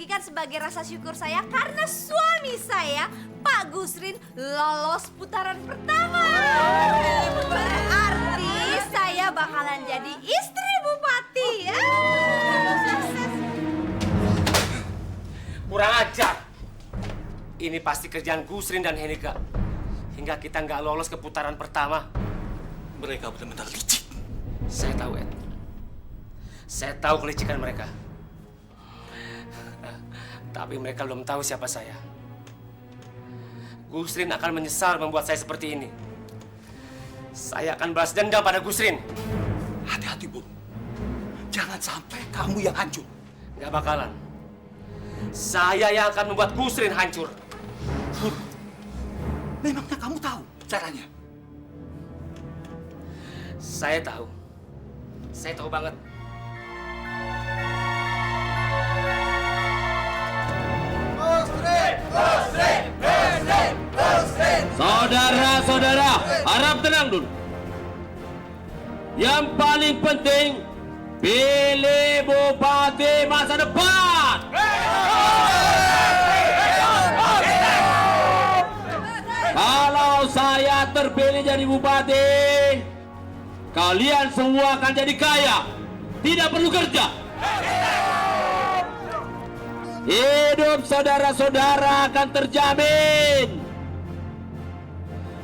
bagikan sebagai rasa syukur saya karena suami saya, Pak Gusrin, lolos putaran pertama. Berarti saya bakalan jadi istri bupati. Kurang ajar. Ini pasti kerjaan Gusrin dan Henika. Hingga kita nggak lolos ke putaran pertama. Mereka benar-benar licik. Saya tahu, Ed. Saya tahu kelicikan mereka. Tapi mereka belum tahu siapa saya. Gusrin akan menyesal membuat saya seperti ini. Saya akan balas dendam pada Gusrin. Hati-hati, Bu. Jangan sampai kamu yang hancur. Nggak bakalan. Saya yang akan membuat Gusrin hancur. Memangnya kamu tahu caranya? Saya tahu. Saya tahu banget. Saudara-saudara, harap tenang dulu. Yang paling penting, pilih bupati masa depan. Kalau saya terpilih jadi bupati, kalian semua akan jadi kaya, tidak perlu kerja. Hidup saudara-saudara akan terjamin.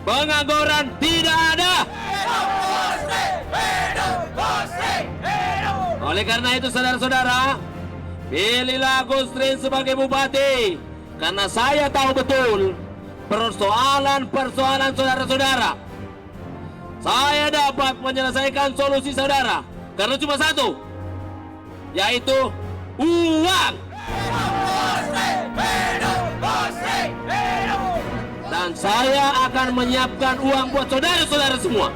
Pengangguran tidak ada. Oleh karena itu saudara-saudara, pilihlah Gusrin sebagai bupati. Karena saya tahu betul persoalan-persoalan saudara-saudara. Saya dapat menyelesaikan solusi saudara. Karena cuma satu, yaitu uang. Dan saya akan menyiapkan uang buat saudara-saudara semua.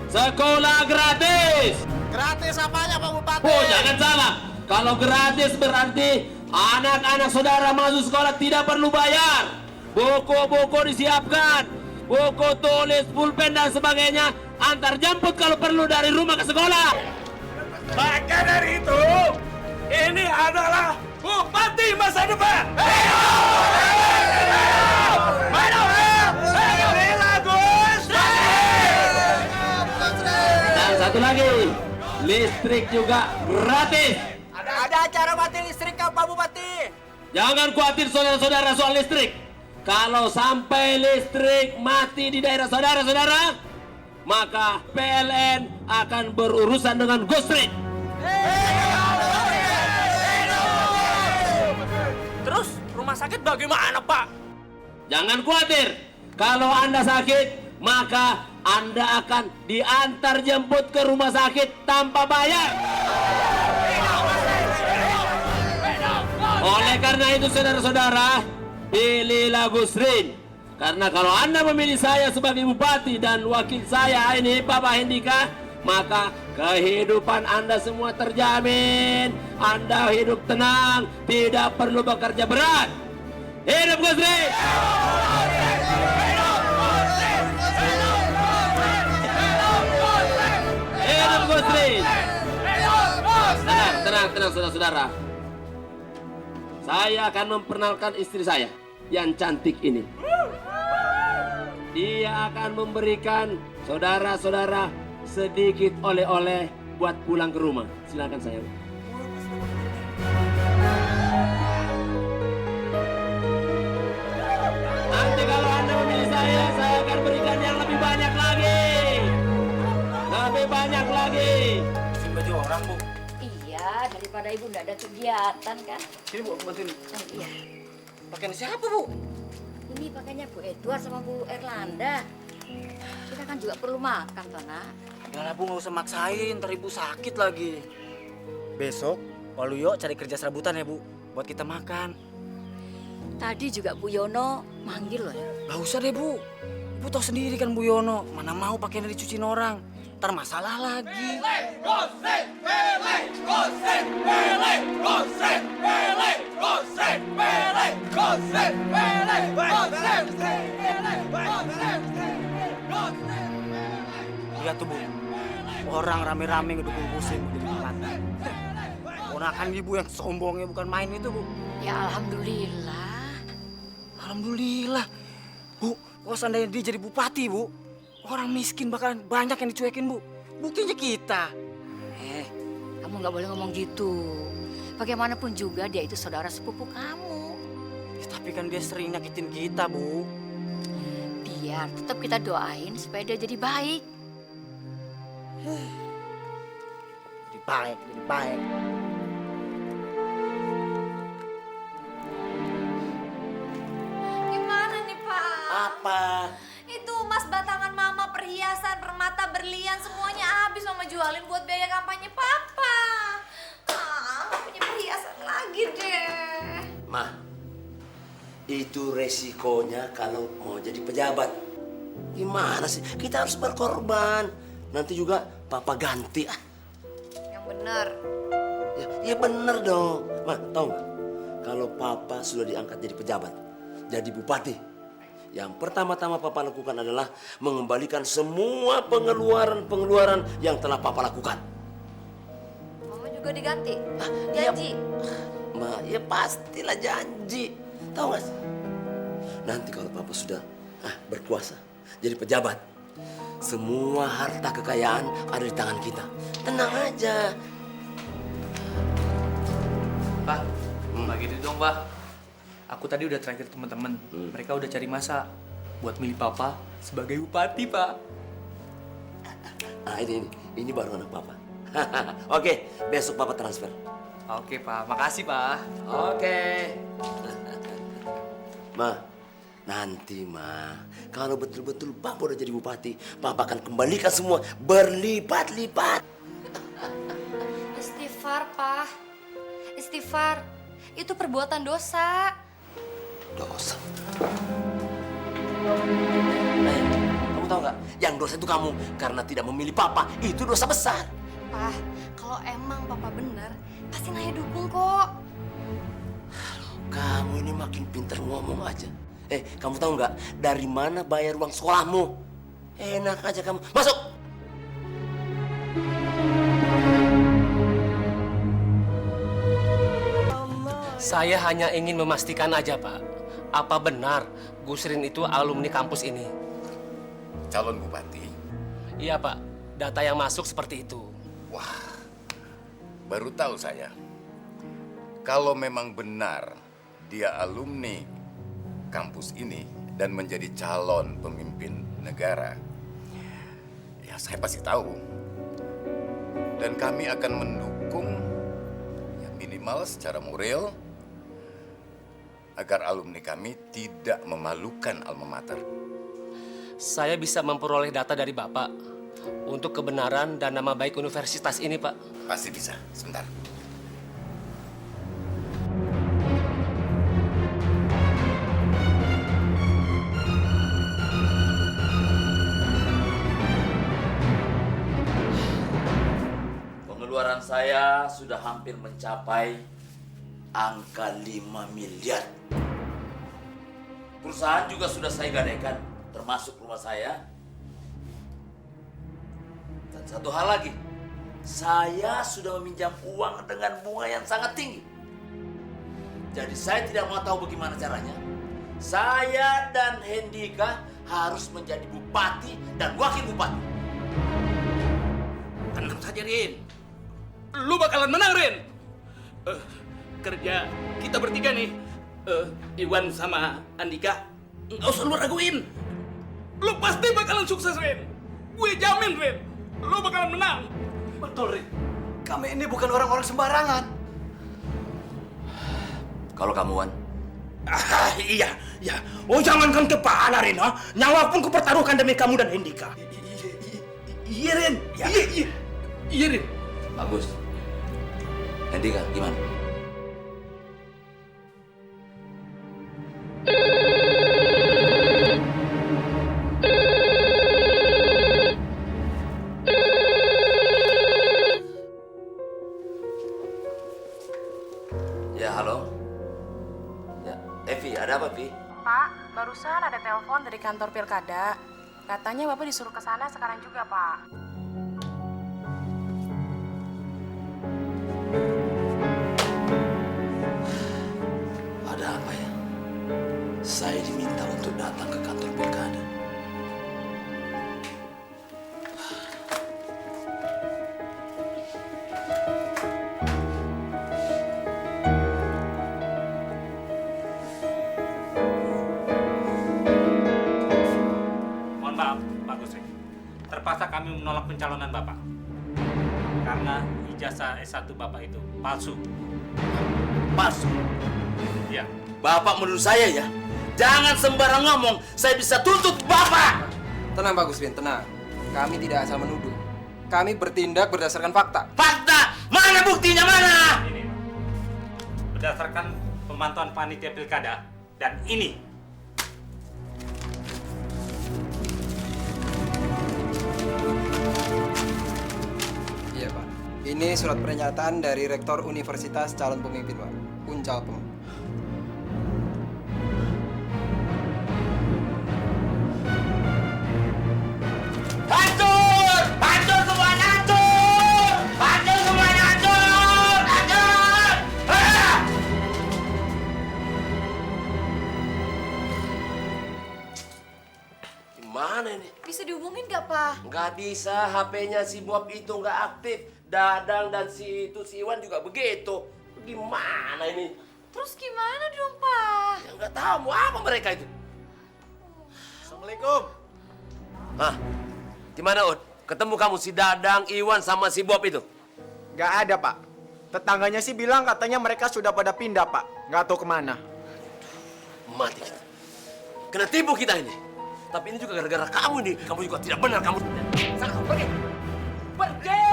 Sekolah gratis. Gratis apanya Pak Bupati? Oh, jangan salah. Kalau gratis berarti anak-anak saudara masuk sekolah tidak perlu bayar. Buku-buku disiapkan. Buku tulis, pulpen dan sebagainya. Antar jemput kalau perlu dari rumah ke sekolah. Maka dari itu, ini adalah bupati masa depan. Dan satu lagi, listrik juga gratis. Ada acara mati listrik Pak Bupati. Jangan khawatir saudara-saudara soal listrik. Kalau sampai listrik mati di daerah saudara-saudara, maka PLN akan berurusan dengan Gusrin. Terus rumah sakit bagaimana Pak? Jangan khawatir. Kalau Anda sakit, maka Anda akan diantar jemput ke rumah sakit tanpa bayar. Oleh karena itu saudara-saudara, pilihlah Gusrin. Karena kalau Anda memilih saya sebagai bupati dan wakil saya ini Bapak Hendika, maka kehidupan Anda semua terjamin. Anda hidup tenang, tidak perlu bekerja berat. Hidup Gusrin! Hidup Gusrin! Tenang, saudara-saudara. Saya akan memperkenalkan istri saya yang cantik ini. Dia akan memberikan saudara-saudara sedikit oleh-oleh buat pulang ke rumah. Silakan saya. Nanti kalau Anda memilih saya akan berikan yang lebih banyak lagi. Lebih banyak lagi. Bikin baju orang, Bu. Iya, daripada ibu nggak ada kegiatan kan. Sini, Bu, aku bantuin. Oh, iya. Pakaian siapa, Bu? Ini pakainya Bu Edward sama Bu Erlanda. Kita kan juga perlu makan, toh, Nak. Udahlah Bu, nggak usah maksain, ntar Ibu sakit lagi. Besok, Pak Luyo cari kerja serabutan ya Bu, buat kita makan. Tadi juga Bu Yono manggil loh ya. Gak usah deh Bu, Ibu tahu sendiri kan Bu Yono, mana mau pakaiannya dicuciin orang. Ntar masalah lagi. Lihat tuh Bu, orang rame-rame ngedukung Gusrin menjadi bupati. Ponakan ibu yang sombongnya bukan main itu, Bu. Ya alhamdulillah. Alhamdulillah. Bu, kalau seandainya dia jadi bupati, Bu, orang miskin bakalan banyak yang dicuekin, Bu. Buktinya kita. Kamu nggak boleh ngomong gitu. Bagaimanapun juga dia itu saudara sepupu kamu. Ya, tapi kan dia sering nyakitin kita, Bu. Biar tetap kita doain supaya dia jadi baik. Jadi baik, jadi baik. Gimana nih, Pak? Apa? Itu emas batangan mama, perhiasan, permata, berlian, semuanya habis mama jualin buat biaya kampanye papa. Nggak punya perhiasan lagi deh. Mah, itu resikonya kalau mau jadi pejabat. Gimana sih? Kita harus berkorban. Nanti juga papa ganti. Yang bener. Ya bener dong. Mah, tau nggak? Kalau papa sudah diangkat jadi pejabat, jadi bupati, yang pertama-tama papa lakukan adalah mengembalikan semua pengeluaran yang telah papa lakukan. Mama juga diganti. Iya. Janji. Ma, ya pastilah janji. Tahu gak sih? Nanti kalau papa sudah berkuasa, jadi pejabat, semua harta kekayaan ada di tangan kita. Tenang aja. Pak, bagi itu dong, Pak. Aku tadi udah terakhir teman-teman. Mereka udah cari masa buat milih Papa sebagai bupati, Pak. Ini baru anak papa. Oke, besok papa transfer. Oke, Pak. Makasih, Pak. Oke. Ma, nanti kalau betul-betul papa udah jadi bupati, papa akan kembalikan semua berlipat-lipat. Istighfar, Pak. Istighfar. Itu perbuatan dosa. Dosa. Kamu tahu nggak? Yang dosa itu kamu karena tidak memilih papa. Itu dosa besar. Pak, kalau emang Papa bener, pasti Naya dukung kok. Kamu ini makin pintar ngomong aja. Kamu tahu nggak dari mana bayar uang sekolahmu? Enak aja kamu. Masuk. Saya hanya ingin memastikan aja, Pak. Apa benar Gusrin itu alumni kampus ini? Calon bupati? Iya, Pak. Data yang masuk seperti itu. Wah, baru tahu saya. Kalau memang benar dia alumni kampus ini dan menjadi calon pemimpin negara, ya saya pasti tahu. Dan kami akan mendukung ya minimal secara moral agar alumni kami tidak memalukan alma mater. Saya bisa memperoleh data dari Bapak untuk kebenaran dan nama baik universitas ini, Pak. Pasti bisa. Sebentar. Pengeluaran saya sudah hampir mencapai angka 5 miliar. Perusahaan juga sudah saya gadaikan, termasuk rumah saya. Dan satu hal lagi, saya sudah meminjam uang dengan bunga yang sangat tinggi. Jadi saya tidak mau tahu bagaimana caranya. Saya dan Hendika harus menjadi bupati dan wakil bupati. Tenang saja, Rin. Lu bakalan menang, Rin. Kerja kita bertiga nih, Iwan sama Andika, nggak usah lu raguin. Lu pasti bakalan sukses, Rin. Gue jamin, Rin. Lu bakalan menang. Betul, Rin. Kami ini bukan orang-orang sembarangan. Kalau kamu, Wan? Iya. Oh, jangankan kepala, Rin. Ha? Nyawa pun kupertaruhkan demi kamu dan Hendika. Iya, Rin. Iya, Rin. Bagus. Hendika, gimana? Ya, halo. Ya, Evi, ada apa, Vi? Pak, barusan ada telepon dari kantor Pilkada. Katanya Bapak disuruh ke sana sekarang juga, Pak. saya diminta untuk datang ke kantor pilkada. Mohon maaf, Pak Gusri. Terpaksa kami menolak pencalonan Bapak. Karena ijazah S1 Bapak itu palsu. Palsu? Ya. Bapak menurut saya ya, jangan sembarang ngomong. Saya bisa tuntut Bapak. Tenang Pak Gusrin, tenang. Kami tidak asal menuduh. Kami bertindak berdasarkan fakta. Fakta? Mana buktinya, mana? Ini, Pak. Berdasarkan pemantauan panitia pilkada dan ini. Iya Pak. Ini surat pernyataan dari Rektor Universitas Calon Pemimpin Pak. Uncalpem. Hancur! Hancur semuanya, hancur! Hancur semuanya, hancur! Hancur! Ah! Gimana ini? Bisa dihubungin gak, Pak? Nggak bisa, HP-nya si Bob itu nggak aktif. Dadang dan si Iwan juga begitu. Gimana ini? Terus gimana dong, Pak? Ya nggak tahu mau apa mereka itu. Assalamualaikum. Hah? Di mana, Ud? Ketemu kamu si Dadang, Iwan, sama si Bob itu? Nggak ada, Pak. Tetangganya sih bilang katanya mereka sudah pada pindah, Pak. Nggak tahu kemana. Mati kita. Kena tipu kita ini. Tapi ini juga gara-gara kamu nih. Kamu juga tidak benar, kamu. Sana, pergi! Pergi!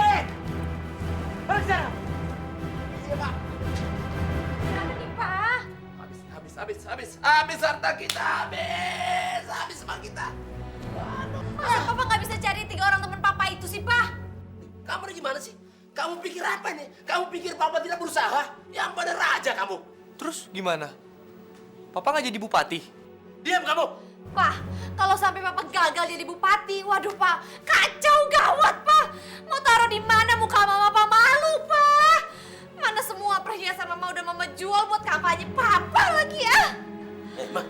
Pergi sana! Iya, Pak. Kenapa nih, Pak? Habis harta kita. Habis sama kita. Masa Papa nggak bisa cari 3 orang teman Papa itu sih, Pak? Kamu ini gimana sih? Kamu pikir apa ini? Kamu pikir Papa tidak berusaha? Yang pada raja kamu. Terus gimana? Papa nggak jadi bupati? Diam kamu. Pak, kalau sampai Papa gagal jadi bupati, waduh Pak, kacau gawat Pak. Mau taruh di mana muka Mama Pak? Malu Pak. Mana semua perhiasan Mama udah Mama jual buat kampanye Papa lagi ya? Ma,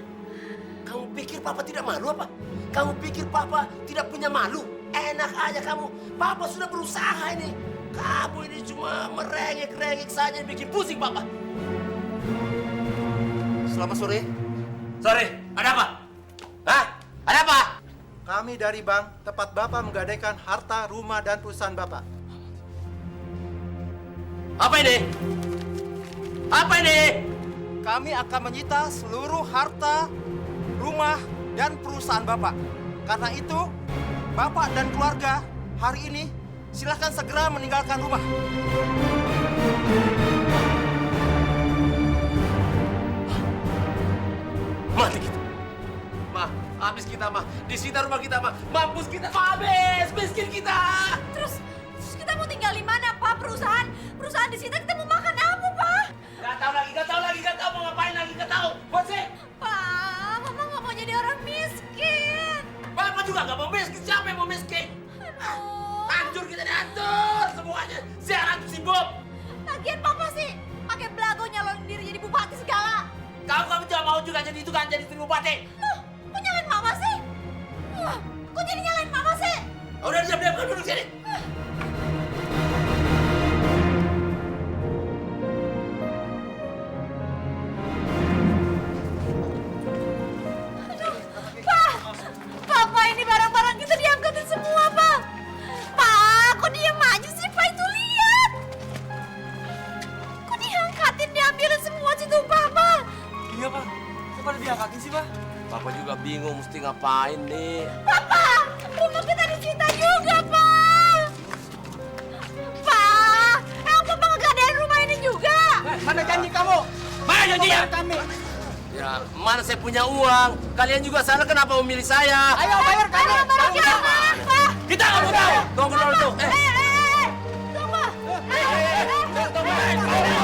kamu pikir Papa tidak malu apa? Kamu pikir Papa tidak punya malu? Enak aja kamu. Papa sudah berusaha ini. Kamu ini cuma merengek-rengek saja bikin pusing Papa. Selamat sore. Sore, ada apa? Hah? Ada apa? Kami dari bank, tempat Bapak menggadaikan harta, rumah, dan perusahaan Bapak. Apa ini? Apa ini? Kami akan menyita seluruh harta, rumah, dan perusahaan Bapak. Karena itu, Bapak dan keluarga hari ini silahkan segera meninggalkan rumah. Mati kita. Ma, habis kita, Ma. Disita rumah kita, Ma. Mampus kita. Habis, miskin kita. Terus kita mau tinggal di mana Pak? Perusahaan di sini kita mau makan apa Pak? Gak tahu lagi, gak tahu mau ngapain lagi, gak tahu. Buat sih. Pak, Mama nggak mau jadi orang miskin. Bapak juga gak mau miskin. Siapa yang mau miskin? Hancur kita nih, hancur semuanya. Siaran si Bob. Lagian Papa sih pakai belago nyalonin diri jadi bupati segala. Kamu tidak mau juga jadi itu kan, jadi bupati. Loh, kok nyalain Mama sih? Kok jadi nyalain Mama sih? Udah diam-diam, kamu duduk sini. Papa, ini barang-barang kita diangkatin semua, Pak. Pak, kok diam aja sih, Pak? Itu lihat. Kok diangkatin, diambilin semua situ, Papa? Iya, Pak. Kok pada diangkatin sih, Pak? Papa juga bingung mesti ngapain nih. Papa, rumah kita disita juga, Pak. Pak, emang Papa ngegadein rumah ini juga? Mana janji kamu? Mana janjinya? Kami. Ya, mana saya punya uang. Kalian juga salah kenapa memilih saya? Ayo bayar kami. Barang-barangnya apa? Kita nggak mau tahu. Tunggu dulu tuh. Tunggu. Tunggu.